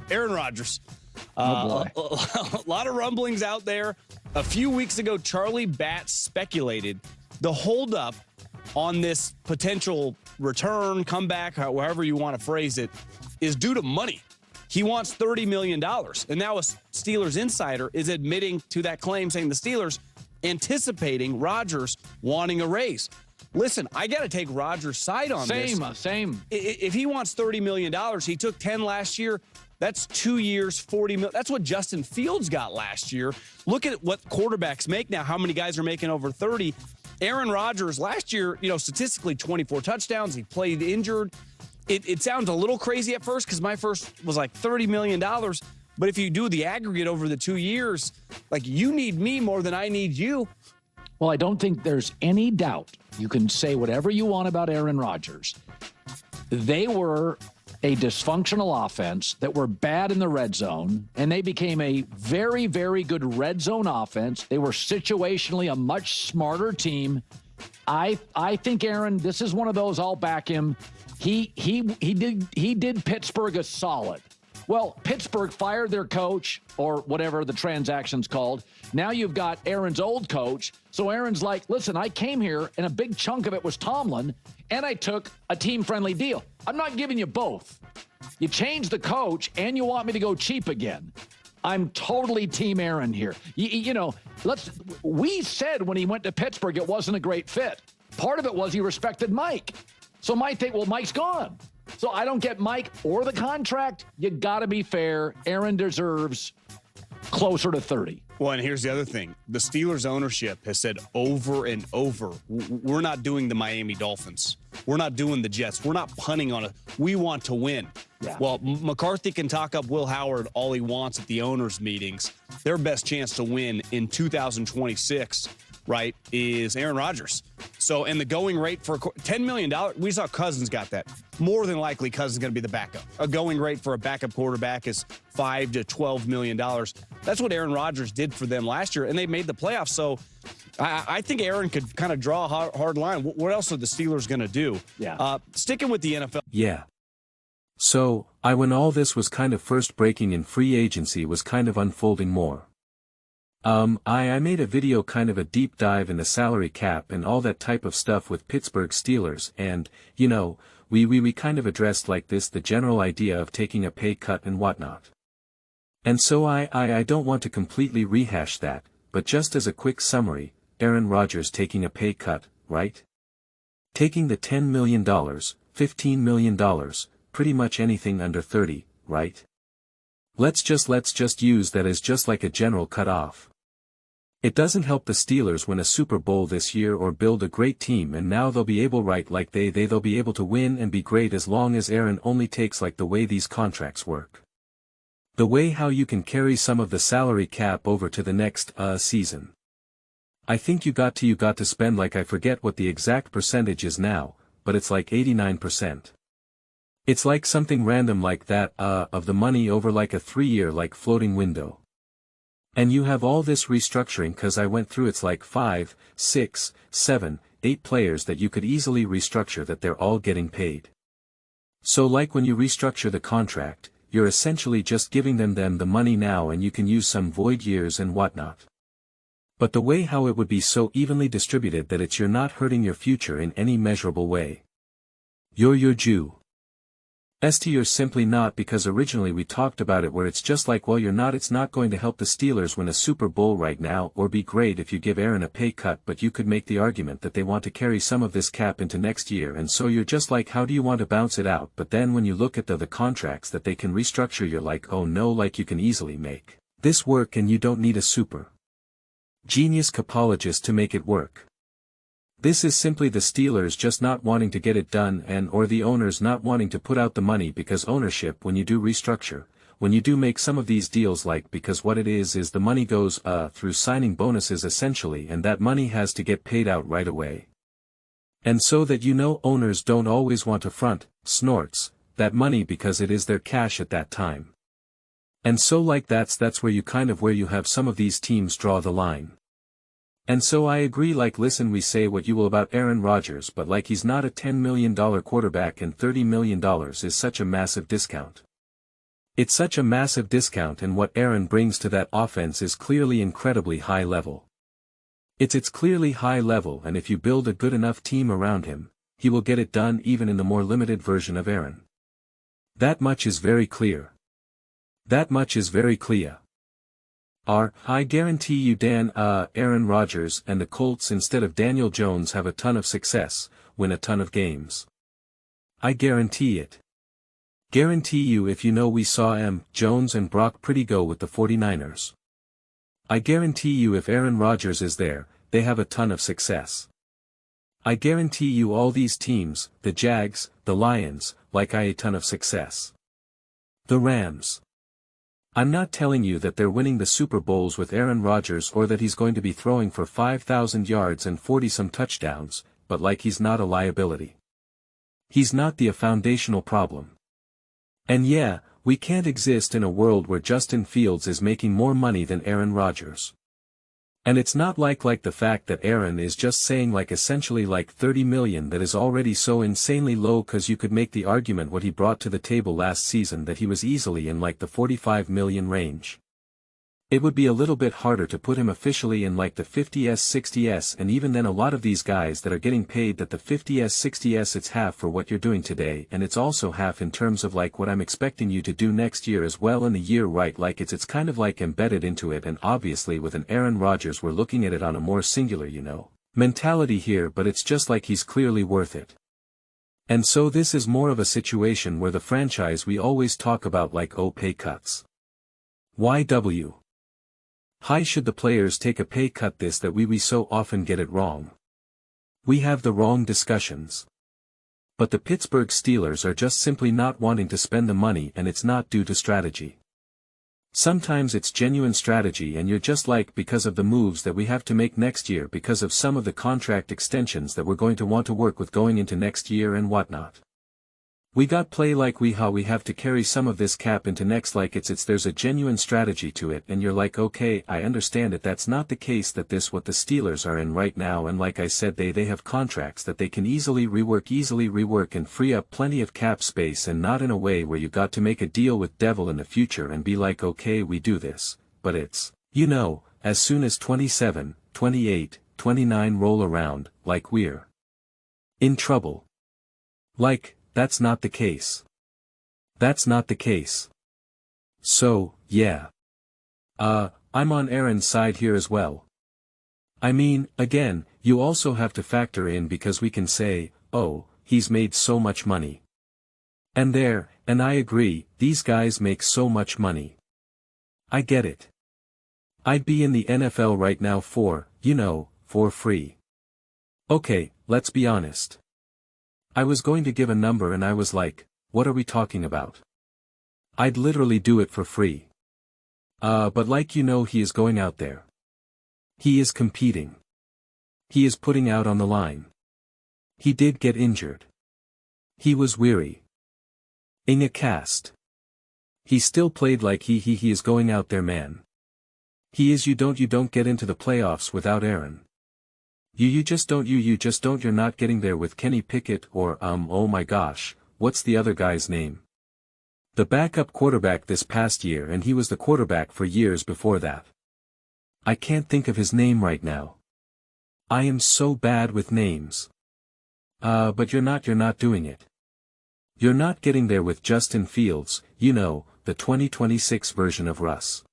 Aaron Rodgers. Oh boy. A lot of rumblings out there. A few weeks ago, Charlie Batts speculated the holdup on this potential return, comeback, however you want to phrase it, is due to money. He wants $30 million. And now a Steelers insider is admitting to that claim, saying the Steelers anticipating Rodgers wanting a raise. Listen, I got to take Rodgers' side on this. Same. If he wants $30 million, he took 10 last year. That's 2 years, $40 million. That's what Justin Fields got last year. Look at what quarterbacks make now, how many guys are making over 30. Aaron Rodgers last year, statistically 24 touchdowns. He played injured. It sounds a little crazy at first because my first was like $30 million. But if you do the aggregate over the 2 years, like you need me more than I need you. Well, I don't think there's any doubt. You can say whatever you want about Aaron Rodgers. They were a dysfunctional offense that were bad in the red zone, and they became a very, very good red zone offense. They were situationally a much smarter team. I think, Aaron, this is one of those, I'll back him. He did Pittsburgh a solid. Well, Pittsburgh fired their coach, or whatever the transaction's called. Now you've got Aaron's old coach. So Aaron's like, listen, I came here, and a big chunk of it was Tomlin, and I took a team-friendly deal. I'm not giving you both. You changed the coach, and you want me to go cheap again. I'm totally Team Aaron here. We said when he went to Pittsburgh it wasn't a great fit. Part of it was he respected Mike. So Mike think, well, Mike's gone. So I don't get Mike or the contract. You got to be fair. Aaron deserves closer to 30. Well, and here's the other thing. The Steelers ownership has said over and over, we're not doing the Miami Dolphins. We're not doing the Jets. We're not punting on it. We want to win. Yeah. Well, McCarthy can talk up Will Howard all he wants at the owners' meetings. Their best chance to win in 2026, right, is Aaron Rodgers. So, and the going rate for $10 million, we saw Cousins got that. More than likely, Cousins is going to be the backup. A going rate for a backup quarterback is $5 to $12 million. That's what Aaron Rodgers did for them last year, and they made the playoffs. So I think Aaron could kind of draw a hard line. What else are the Steelers going to do? Yeah. Sticking with the NFL. Yeah. So, when all this was kind of first breaking in free agency was kind of unfolding more. I made a video, kind of a deep dive in the salary cap and all that type of stuff with Pittsburgh Steelers, and, we kind of addressed like this the general idea of taking a pay cut and whatnot. And so I don't want to completely rehash that, but just as a quick summary, Aaron Rodgers taking a pay cut, right? Taking the $10 million, $15 million, pretty much anything under 30, right? Let's just use that as just like a general cut-off. It doesn't help the Steelers win a Super Bowl this year or build a great team, and now they'll be able, right, like they'll be able to win and be great as long as Aaron only takes like the way these contracts work. The way how you can carry some of the salary cap over to the next season. I think you got to spend, like, I forget what the exact percentage is now, but it's like 89%. It's like something random like that, of the money over like a 3-year like floating window. And you have all this restructuring, cause I went through, it's like 5, 6, 7, 8 players that you could easily restructure that they're all getting paid. So like when you restructure the contract, you're essentially just giving them the money now, and you can use some void years and whatnot. But the way how it would be so evenly distributed that you're not hurting your future in any measurable way. You're your Jew. You're simply not, because originally we talked about it where it's just like, well, it's not going to help the Steelers win a Super Bowl right now or be great if you give Aaron a pay cut, but you could make the argument that they want to carry some of this cap into next year, and so you're just like, how do you want to bounce it out? But then when you look at the contracts that they can restructure, you're like, oh no, like you can easily make this work and you don't need a super genius capologist to make it work. This is simply the Steelers just not wanting to get it done, or the owners not wanting to put out the money, because ownership, when you do restructure, when you do make some of these deals, like, because what it is the money goes through signing bonuses essentially, and that money has to get paid out right away. And so that owners don't always want to front, snorts, that money because it is their cash at that time. And so like that's where you have some of these teams draw the line. And so I agree, like, listen, we say what you will about Aaron Rodgers, but like, he's not a $10 million quarterback, and $30 million is such a massive discount. It's such a massive discount, and what Aaron brings to that offense is clearly incredibly high level. It's clearly high level, and if you build a good enough team around him, he will get it done even in the more limited version of Aaron. That much is very clear. That much is very clear. I guarantee you Aaron Rodgers and the Colts instead of Daniel Jones have a ton of success, win a ton of games. I guarantee it. Guarantee you if you know we saw Jones and Brock Purdy go with the 49ers. I guarantee you if Aaron Rodgers is there, they have a ton of success. I guarantee you all these teams, the Jags, the Lions, a ton of success. The Rams. I'm not telling you that they're winning the Super Bowls with Aaron Rodgers or that he's going to be throwing for 5,000 yards and 40-some touchdowns, but he's not a liability. He's not the foundational problem. And yeah, we can't exist in a world where Justin Fields is making more money than Aaron Rodgers. And it's not like the fact that Aaron is just saying essentially $30 million that is already so insanely low, cause you could make the argument what he brought to the table last season that he was easily in the $45 million range. It would be a little bit harder to put him officially in the 50s 60s, and even then a lot of these guys that are getting paid that the 50s 60s, it's half for what you're doing today, and it's also half in terms of what I'm expecting you to do next year as well in the year, right? It's kind of embedded into it, and obviously with an Aaron Rodgers we're looking at it on a more singular mentality here, but it's just he's clearly worth it. And so this is more of a situation where the franchise we always talk about pay cuts. YW. Why should the players take a pay cut? This that we so often get it wrong. We have the wrong discussions. But the Pittsburgh Steelers are just simply not wanting to spend the money, and it's not due to strategy. Sometimes it's genuine strategy, and you're just because of the moves that we have to make next year, because of some of the contract extensions that we're going to want to work with going into next year and whatnot. We got play we have to carry some of this cap into next, there's a genuine strategy to it, and you're okay, I understand it. That's not the case that what the Steelers are in right now, and I said they have contracts that they can easily rework and free up plenty of cap space, and not in a way where you got to make a deal with devil in the future and be okay, we do this, but it's, as soon as 27, 28, 29 roll around, we're in trouble. That's not the case. That's not the case. So, yeah. I'm on Aaron's side here as well. I mean, again, you also have to factor in because we can say, oh, he's made so much money. And I agree, these guys make so much money. I get it. I'd be in the NFL right now for free. Okay, let's be honest. I was going to give a number and I was what are we talking about? I'd literally do it for free. But he is going out there. He is competing. He is putting out on the line. He did get injured. He was weary. In a cast. He still played he is going out there, man. He is you don't get into the playoffs without Aaron. You just don't, you're not getting there with Kenny Pickett or oh my gosh, what's the other guy's name? The backup quarterback this past year, and he was the quarterback for years before that. I can't think of his name right now. I am so bad with names. But you're not doing it. You're not getting there with Justin Fields, the 2026 version of Russ.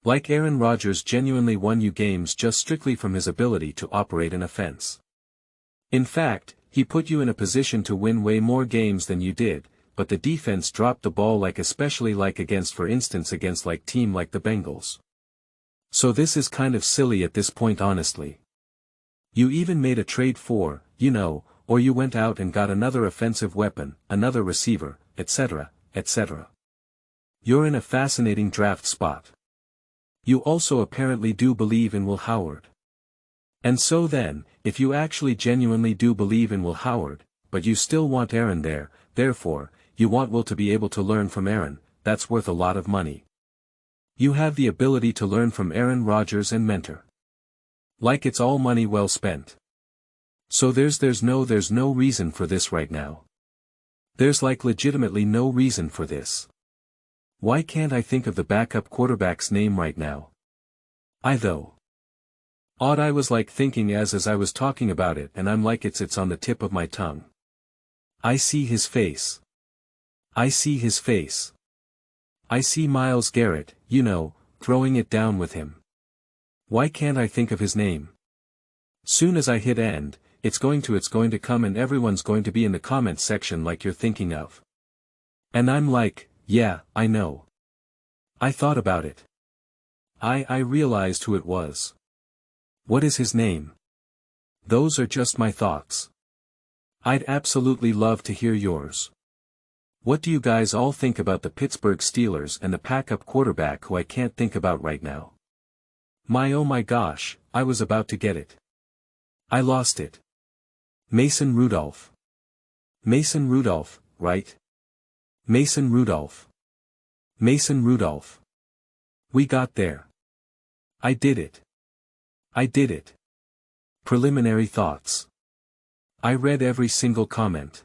Aaron Rodgers genuinely won you games just strictly from his ability to operate an offense. In fact, he put you in a position to win way more games than you did, but the defense dropped the ball especially against for instance against team the Bengals. So this is kind of silly at this point, honestly. You even made a trade for, or you went out and got another offensive weapon, another receiver, etc., etc. You're in a fascinating draft spot. You also apparently do believe in Will Howard. And so then, if you actually genuinely do believe in Will Howard, but you still want Aaron there, therefore, you want Will to be able to learn from Aaron, that's worth a lot of money. You have the ability to learn from Aaron Rodgers and mentor. It's all money well spent. So there's no reason for this right now. There's legitimately no reason for this. Why can't I think of the backup quarterback's name right now? I was like thinking as I was talking about it, and I'm like it's on the tip of my tongue. I see his face. I see his face. I see Myles Garrett, you know, throwing it down with him. Why can't I think of his name? Soon as I hit end, it's going to come and everyone's going to be in the comments section like you're thinking of. And I'm like, yeah, I know. I thought about it. I realized who it was. What is his name? Those are just my thoughts. I'd absolutely love to hear yours. What do you guys all think about the Pittsburgh Steelers and the backup quarterback who I can't think about right now? Oh my gosh, I was about to get it. I lost it. Mason Rudolph. Mason Rudolph, right? Mason Rudolph. Mason Rudolph. We got there. I did it. I did it. Preliminary thoughts. I read every single comment.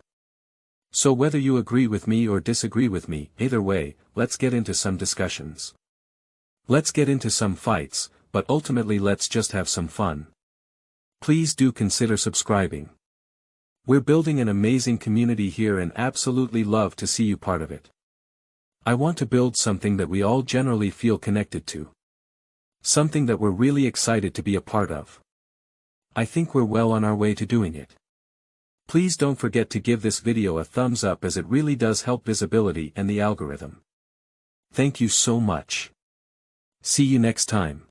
So whether you agree with me or disagree with me, either way, let's get into some discussions. Let's get into some fights, but ultimately let's just have some fun. Please do consider subscribing. We're building an amazing community here and absolutely love to see you part of it. I want to build something that we all generally feel connected to. Something that we're really excited to be a part of. I think we're well on our way to doing it. Please don't forget to give this video a thumbs up as it really does help visibility and the algorithm. Thank you so much. See you next time.